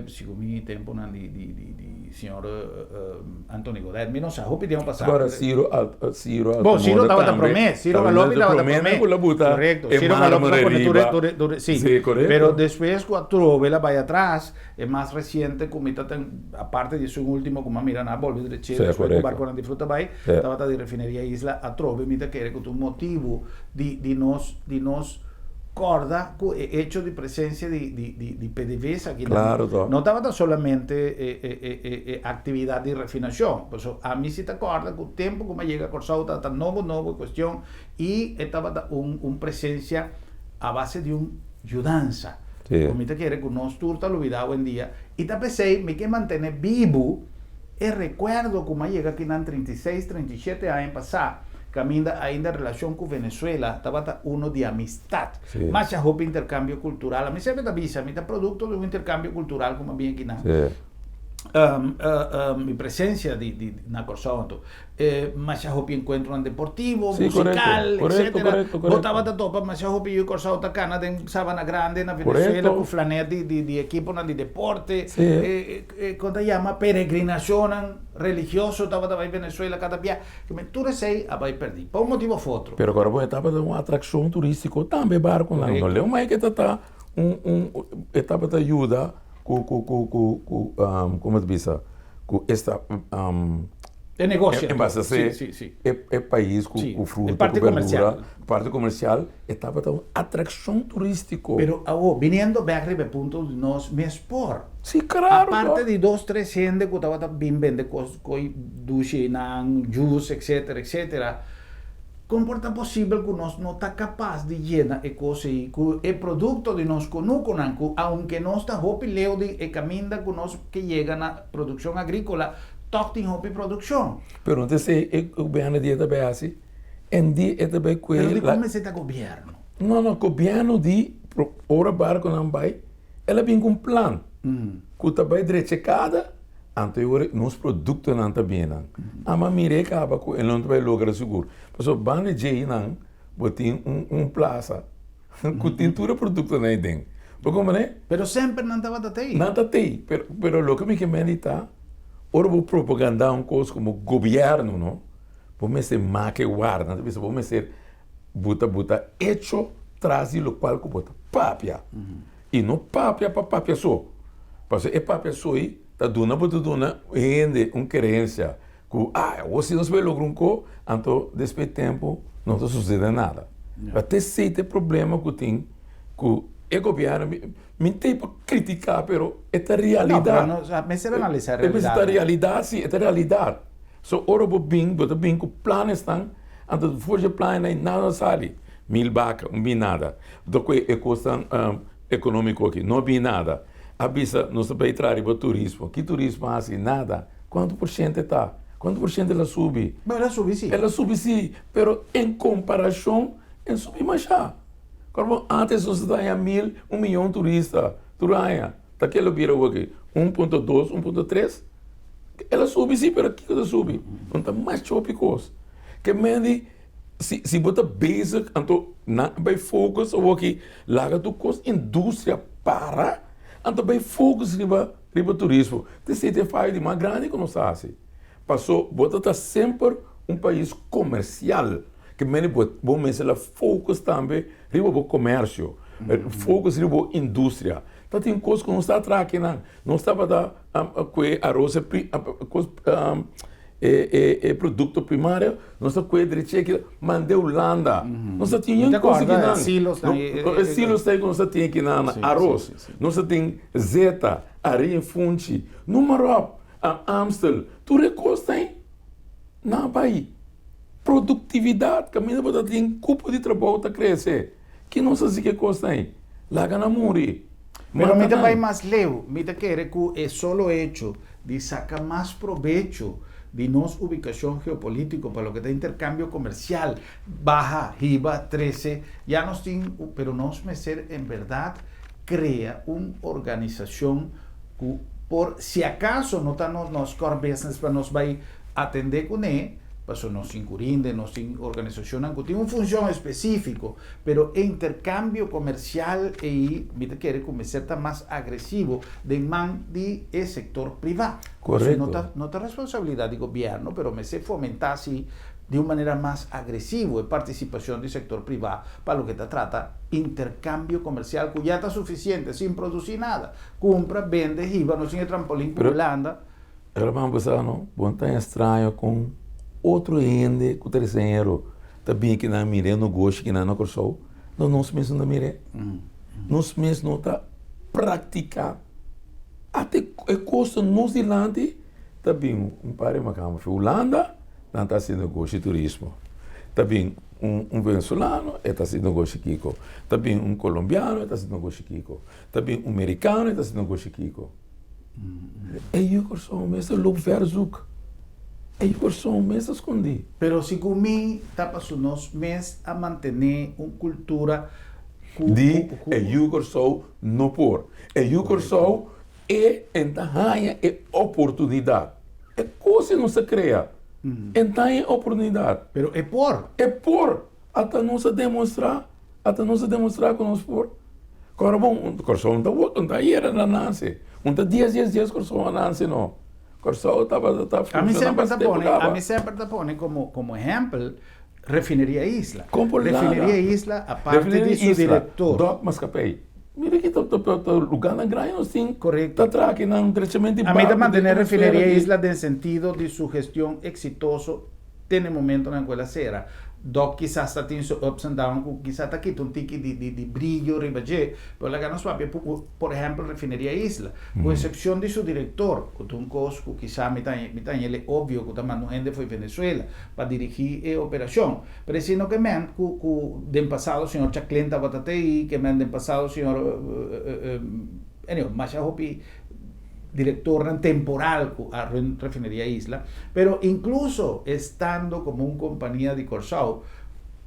siccome tempo di signor Antonio Godelmi, non sa, hopi diamo passato. Agora Ciro Ciro stava da promesso, Ciro Galopi stava da promesso. Correcto, Ciro Galopi sí, correcto. Pero después cuando trove la vaya atrás, es más reciente, como aparte de su último, como mira, na volve de Chile, después el barco non disfruta vai, stava di refineria isla a trove, mira che era con un motivo di nos corda hecho de presencia de PDVSA aquí. Claro, no estaba solamente actividad de refinación, pues a mí sí te acorda que el tiempo como llega a Corsao está nuevo cuestión y estaba un presencia a base de un ayudanza. Como te quiere que no turta olvidado en día y te pensé me que mantener vivo el recuerdo como llega aquí en 36, 37 años pasar. Camina ainda relación con Venezuela, estaba uno de amistad, más allá de intercambio cultural. A mí siempre te avisa, a mí está producto de un intercambio cultural, como bien aquí mi presencia de Corsao, más allá de encuentro en deportivo, musical, etcétera. Botaba de topa, más allá de Corsao Tacana, en Sabana Grande, en Venezuela, con flanea de equipo de deporte, cuando llama peregrinación religioso, estaba en Venezuela, cada día, que me tú sei, vai perder, por un motivo o otro. Pero agora estava de uma atração turística, também barco, não leu mais que está etapa de ajuda como te diz, com esta é negócio. Em base a ser, é país com fruta, com verdura, parte comercial, estava de uma atração turística. Pero, viniendo back a ponto de nós me expor. Sí, claro. Aparte de 2-3 gente que estava bem vende coi duche, juice, etc. Como é possível que nós não está capaz de llenar e coisa e o produto de nós conosco, aunque nós está hopi leo de caminda que nós que chega na produção agrícola, toque hopi produção. Pero não sei o governo de também assim, em dia também com ele. Pero como se está governo? Não, governo de ora barco não vai, ela vem com plano. Que também direita ante nos produtos não está bem não. A mamire acaba com ele não vai lograr seguro. Porque bande de não, botem plaza, com tintura produto não tem. Porque como né? Pero sempre não estava até. Não está aí. Pero o que me quer ora vou propagandar coisa como governo, não? Vamos ser marca guarda, vamos ser buta hecho trazer o qual que bota papia. E não papia para papia só. Porque é papia só aí, tá dona rende querência. Que se nós vai lograr coisa, então depois de tempo não está sucedendo nada. Até se tem problema que tem, que o governo me tem para criticar, pero é a realidade. Não, mas você vai analisar a realidade. É a realidade, sim, é a realidade. So, ora vou bem que o plano está, então depois do plano aí nada sai. 1000 vacas, não vi nada. Do que é custo econômico aqui, não vi nada. Avisa, nós vai trazer para o turismo. Que turismo assim? Nada. Quanto por cento está? Quanto por cento ela sube? Ela sube sim. Ela sube sim, pero em comparação, ela sube mais já. Antes nós tínhamos 1 milhão de turistas. Turanha, daquele vira aqui, 1.2, 1.3. Ela sube sim, pero aqui ela sube. Não está mais trópicos. Que mende, se bota basic, então vai focus aqui, larga tu coisa indústria para, então vai focus riba turismo. Tem faz de mais grande que nós fazemos. Passou, bota sempre país comercial. Que mene bom mesela focus também riba o comércio, focus riba indústria. Então tem coisas que não está atrás não estava da arroz produto primário, não está com direito que mandei Holanda, não está tinha coisa que não. Silos tem que não está tinha aqui na arroz, não está tem zeta, areia fonte, número Amstel, tudo é coisa tem na Bahia. Produtividade, que a minha bota tem cupo de trabalho para crescer. Que não sei que coisa tem. Lá na muri. Pero me vai mais leu, me quer que é solo hecho de sacar mais provecho de nuestra ubicación geopolítica, para lo que está intercambio comercial, baja, IVA, 13, ya nos tiene, pero nos meser en verdad crea una organización que, por si acaso no está nos core business para nos va a atender con él, pues nos incurrinde, nos organización que tiene una función específica, pero el intercambio comercial y mira quiere comenzar a estar más agresivo de man del sector privado. Correcto. No está responsabilidad del gobierno, pero me se fomentar así de una manera más agresiva de participación del sector privado para lo que te trata intercambio comercial que ya está suficiente sin producir nada. Compra, vende, IVA, no tiene trampolín por Holanda. Agora vamos pensar, não? Bom, tá estranho com outro ende, com terceiro, também que não mire no gosto, que não corso, não nós mesmos não mire. Nós mesmos não tá praticar. Até custa nos dilante, também par de macama, Holanda, não está sendo gosto de turismo. Também venezuelano está sendo gosto de Kiko. Também colombiano está sendo gosto de Kiko. Também americano está sendo gosto de Kiko. E eu corso mesmo loop verzoek. E eu corso mesmo escondi. Pero si comi tapas unos meses a mantener una cultura eu corso no por. Eu corso entahanha oportunidade. É coisa não se cria. Entahanha oportunidade. Pero é por. É por. Até não se demonstrar com nós por. Agora bom, corso não tá aí era na nasce. Unta 10 dias corso a nasce não. Corso estava a mí siempre te pone como ejemplo Refinería Isla. Refinería Isla, aparte de su director. Doc Mascapei. Mira que lugar na grande não tem. Correcto. Está trazendo um crescimento. A mí te mantener Refinería Isla en sentido de su gestión exitoso tiene momento en la cera. Doc quizás está teniendo ups and downs, quizás está aquí un tiki de brillo, ribaje, pero la gana suave, por ejemplo, Refinería Isla, con excepción de su director, que un cosco, quizás me es obvio que también gente fue a Venezuela para dirigir la operación, pero sino que me del pasado señor Chaclenta Batatei, que me del pasado señor Masha Hopi, director temporal a Refinería Isla, pero incluso estando como una compañía de Corsao,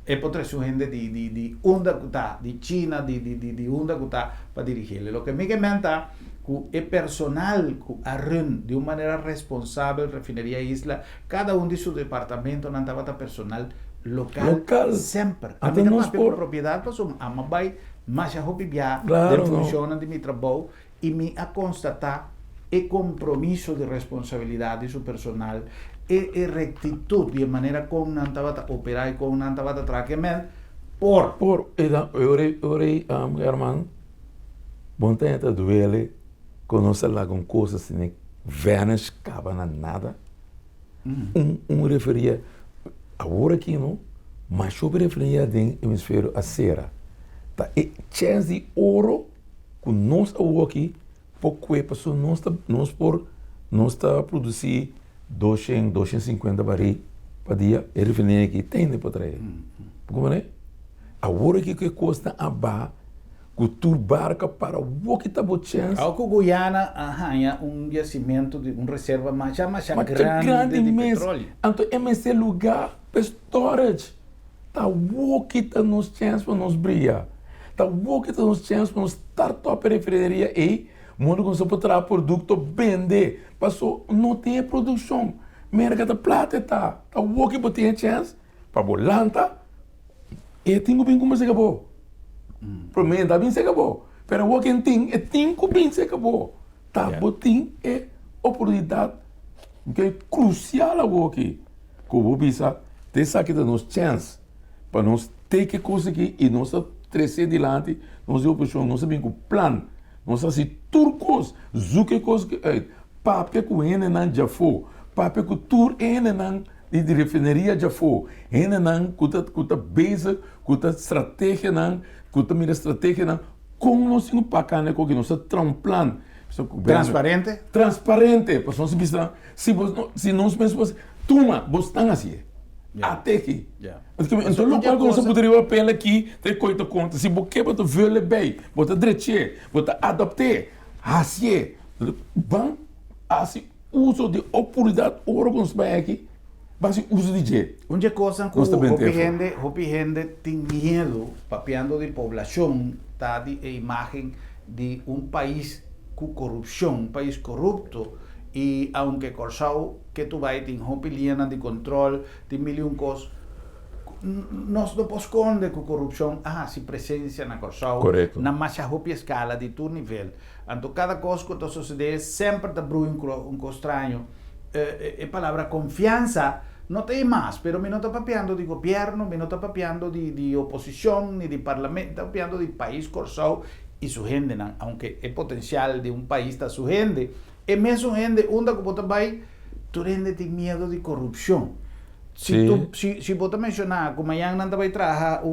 es por su gente de Unda Kutá, de China, de Unda Kutá, para dirigirle. Lo que me comenta que el personal que arrun de una manera responsable Refinería Isla, cada uno de sus departamentos andaba personal local. Siempre. A mí no por propiedad, pues a Mabay, más a Hopi Bia, de funcionan de mi trabajo, y me a constatar el compromiso de responsabilidad de su personal e rectitud de manera con Nantabata operar y con Nantabata traquemen por hermano montanha te duele conoce lá com coisas sem vanish cabana nada referia agora aqui não mas sobre referia de hemisfério a cera tá e chance de ouro com nós aqui pouco é passou nós está produzir 250 barris para dia e refineria que tem de para trazer como né agora que custa a barra cultura barca para o que está bom chance algo Guiana arranha yacimento de reserva mais grande de petróleo então esse lugar para storage tá o que está nos chance para nos brilhar tá o que está nos chance para nos startup refineria e mundo começou a trazer produto, vender, passou, não tem produção. Mercado plata tá o que você tem chance para volanta e tem que bem como se acabou. Para mim tá bem se acabou, pero o que tem que bem se acabou. Tá, botin é oportunidade que é crucial o que como bisa ter saído nos chance para nós ter que conseguir e nós crescer adiante, nós opção, nós bem com plano. Nós assim turcos, zuke coisa pape com ene nan já foi, pape com tur ene nan de refineria já foi, ene nan kuta base, kuta estratégia nan, kuta mira estratégia nan, como nós não pacane com que nós tramplan, transparente, para nós bisa, se nós mesmos tuma, bostan assim. Até aqui. Então, local que você poderia apelar aqui, tem coisa conta. Se você botar vele bem, botar direito, botar adaptar, assim, bom, assim, uso de oportunidade órgãos para aqui, base uso de jet. Onde coisa que hopi gente tem medo, papeando de população, tá de a imagem de país com corrupção, país corrupto, e aunque Corsau que tu vai tem hopi linha de controle, tem milhões de coisas, nós não podemos esconder com corrupção, se presença na Corsau, na mais hopi escala de todo nível. Então cada coisa que está sucedendo sempre está um estranho. A palavra confiança não tem mais, pero me não está papeando de governo, me não está papeando de oposição, nem de parlamento, está papeando de país Corsau e sua gente, aunque é potencial de país está sua gente, é mesmo gente onde você vai, tu gente tem medo de corrupção. Se você mencionar, como amanhã não vai trabalhar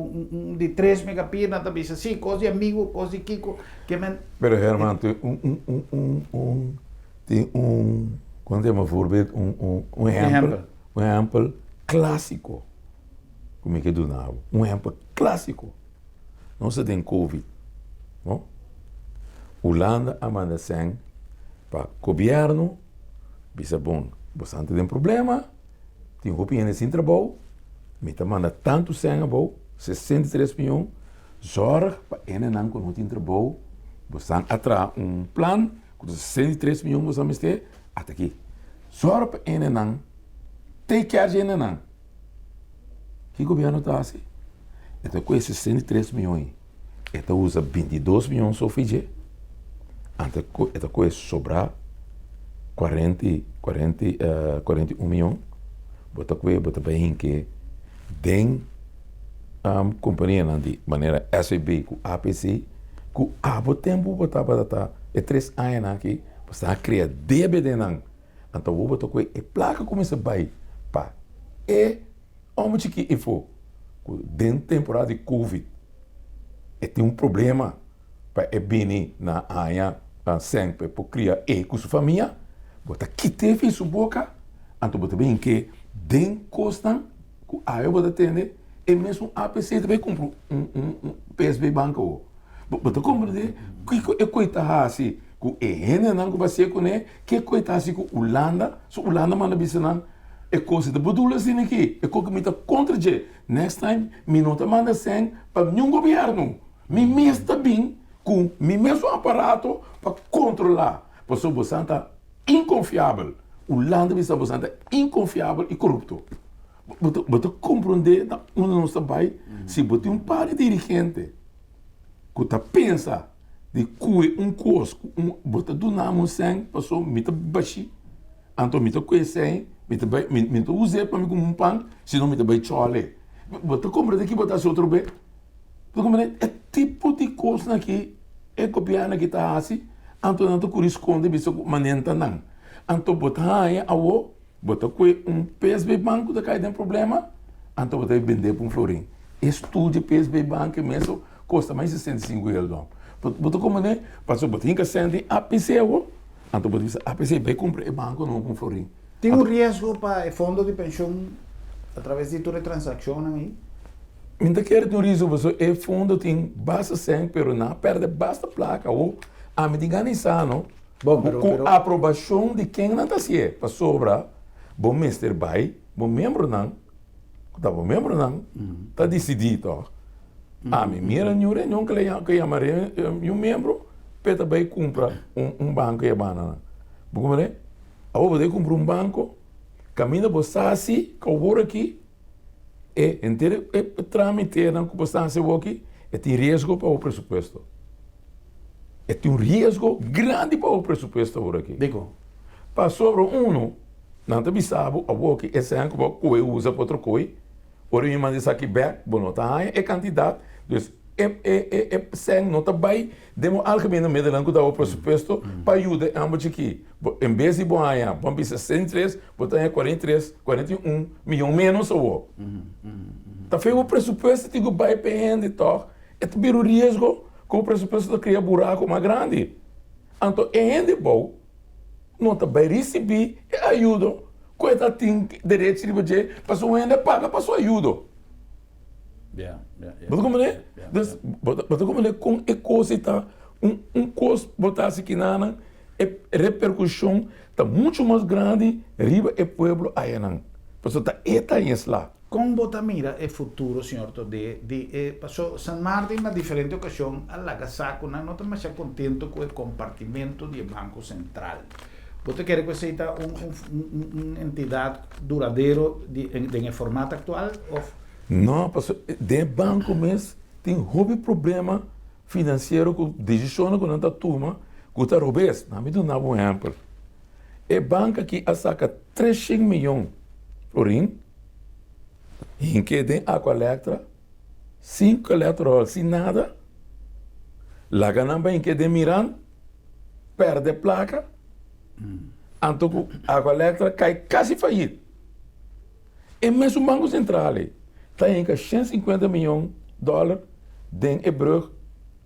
de 3 megapir, não vai dizer, coisa de amigo, coisa de Kiko, que Pero Herman, tem quando tem uma voorbeeld, exemplo clássico, como é que do nabo, exemplo clássico, não se tem Covid, não? Holanda amanda sem para governo, bisa bom, bastante tem problema, tem opinião sem trabalho, me manda tanto sem trabalho, 63 milhões, zorg para não quando tem trabalho, você atrás plano, com 63 milhões você me está até aqui, zorg para não take care de não, que governo está assim? Então com esses 63 milhões, ele usa 22 milhões só fiji, então com sobrar 41 milhões, bota bem que tem companhia de maneira SAB com APC, com abo tempo bota é 3 anos aqui, você cria débito não, então vou botar com a placa começa a baixar, pá, onde que for, dentro da temporada de Covid, tem problema para bem na área sempre para criar com sua família, bota que teve sua boca, então bota bem que den costan que eu vou atender e mesmo a APC também compra PSB banco, bota compreender que é coisa assim que é não que vai ser com que coisa assim que Holanda manda bisanan é coisa da bodula assim aqui é coisa que me tá contra je next time me não tá manda sem para nenhum governo me mesmo tá bem com me mesmo aparato para controlar porque você está inconfiável Holanda bisa bastante inconfiável e corrupto você compreender onde nós estamos se você par de dirigente que tá pensa de que coisa você do nome sem passou me tá baixi então me tá conhecer me tá usar para mim como pão senão me tá bem chole você compreender que você outro bem você compreender é tipo de coisa aqui é copiar que tá assim então não corresponde bisa manenta não então botar aí botar com PSB banco da cai tem problema então botar vender para florim estude PSB banco mesmo custa mais de 65 euros botar como passou botar que sende APC então botar APC vai comprar banco não com florim tem risco para fundo de pensão através de toda transação aí ainda quer ter risco você é fundo tem basta sem pero não perde basta placa a me diganizar não bom, com a aprovação de quem não está se para sobra bom mestre vai bom membro não está decidido me mira nenhum reunião que chamaria membro para vai comprar banco e banana como é vou comprar banco caminha você assim que eu vou aqui inteiro trâmite não que você está aqui tem risco para o presupuesto tem risco grande para o presupuesto por aqui. Digo. Para sobre não te bisabo, a que esse ano que eu uso para outra coisa, ora me manda isso aqui back, bom, não tá aí, é quantidade, sem não tá bem, demos algemeen no meio que dá o presupuesto para ajudar ambos aqui. Em vez de bom aí, bom bisa 103, botar aí 41 milhões menos ou tá feio o presupuesto, digo, vai perdendo e tal, é também o risco com o presupuesto de criar buraco mais grande. Então, é bom, não está bem receber ajuda. Coisa tem direito de fazer, para sua ainda paga para sua ajuda. Mas como é? Mas como é com a coisa está, coisa botar-se aqui na a repercussão está muito mais grande riba o povo aí não. Por isso está isso lá. Com Botamira é futuro, senhor Todé, passou San Martín na diferente ocasião, alagasaco, não está mais contento com o compartimento do Banco Central. Você quer que seja uma entidade duradoura em formato atual? Não, porque o banco mesmo tem um problema financeiro que decisiona com a turma, que está roubando. Não me dá um exemplo. O banco aqui saca 300 milhões por ano, em que tem água elétrica, 5 eletrol, sem nada. Lá ganhamos em que tem Miran, perde placa, então a água elétrica cai quase fallido. E mesmo o Banco Central está em 150 milhões de dólares de Hebreu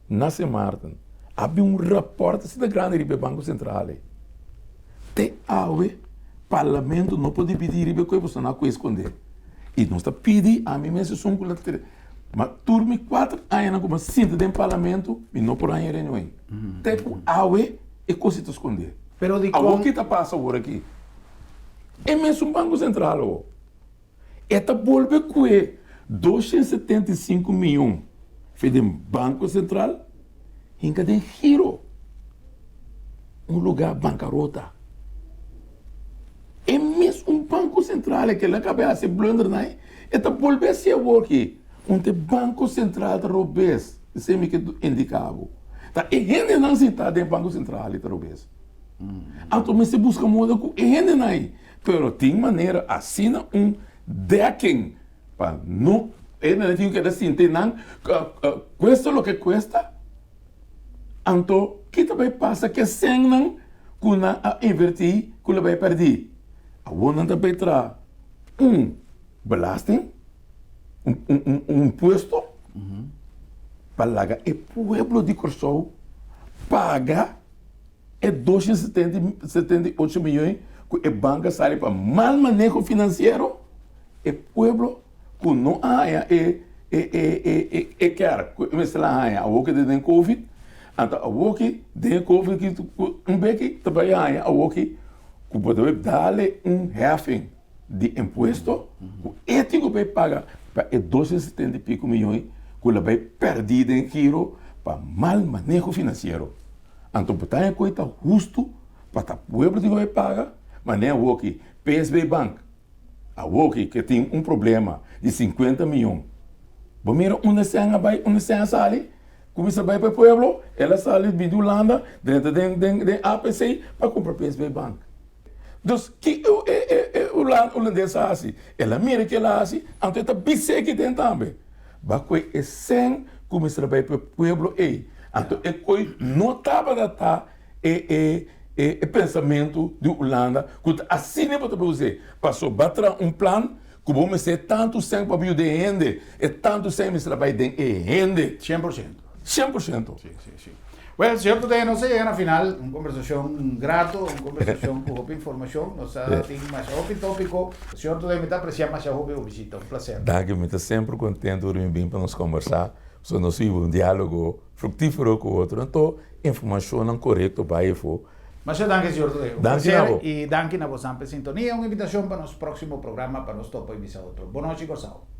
na San Martín. Havia reporte da grande do Banco Central. Te ave, parlamento não pode pedir que você não pode esconder. E nós está pedindo a mim mesmo são com mas turma 4 anos como sinta dentro do parlamento e não por aí reunião. Tempo ave e coisa esconder. Pero de o que está passando agora aqui? É mesmo o Banco Central. Está volve com 275 milhões do Banco Central em cada giro lugar bancarrota. É mesmo um Banco Central que ele acaba de se blunder, né? Está volve a ser aqui. Banco Central está roubando, isso é o que indicava. Tá? E gente não se está dentro do Banco Central, está roubando. Então, você busca moda com gente não é. Pero tem maneira, assina decking para não ele tem que assim, tem não custa o que custa. Então, que também passa que sem não com a invertir, com vai perder. A outra também traz belasting, imposto para pagar o povo de Corsol paga 278 milhões que a banca sai para mal manejo financeiro e povo que não há quer mas lá há o que tem Covid então o que tem Covid que beque também há o que pode dar halving de imposto o ético vai pagar para 270 e pico milhões que ele vai perder em giro para mal manejo financeiro. Então, por tal coisa justo para o povo que vai pagar, mas nem o que PSB Bank, a que tem problema de 50 milhões. Bom, mira, uma senha sai, começa a ir para o povo, ela sai de Holanda, dentro de APC, para comprar PSB Bank. Então, que o holandês assim, ela mira que ela assim, então está bem que tem também. Mas é sem começar a ir para o povo, então, é coisa não estava a dar pensamento de Holanda, que assim não pode fazer. Passou a bater plano, que vamos ser tanto sem para o de rende, e tanto sem para de rende. 100%. 100%. Sí. Bueno, señor Todé, no se llegan al final, una conversación grato, una conversación con mucha información, nos ha dado más tópico. Señor Todé, me está apreciando más a visita, un placer. Danke, me está sempre contento de vir para nos conversar. So, nós tivemos diálogo frutífero com o outro. Então, informação correta para isso. Mas danke, senhor Todé. Danke, e danke na vossa sintonia. Uma invitação para o nosso próximo programa, para nós topo e outro. Boa noite, Gonçalo.